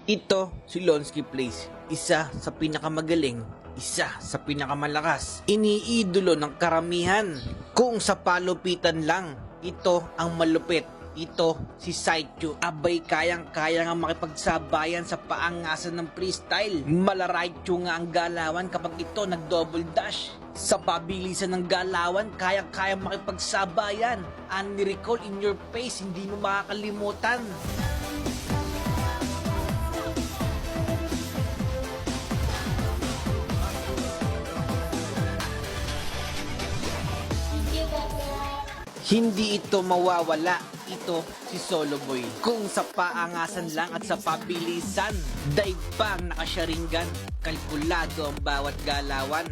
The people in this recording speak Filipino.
Ito si Lonsky Plays, isa sa pinakamagaling, isa sa pinakamalakas, iniidolo ng karamihan. Kung sa palupitan lang, ito ang malupit. Ito si Saichu, abay kayang-kaya nga makipagsabayan sa paangasan ng freestyle. Malaraichu nga ang galawan kapag ito nag-double dash. Sa pabilisan ng galawan, kayang-kaya makipagsabayan. Unrecall in your face, hindi mo makakalimutan. Hindi ito mawawala. Ito si Solo Boy. Kung sa paangasan lang at sa pabilisan, daig pang nakasyaringan, kalkulado ang bawat galawan.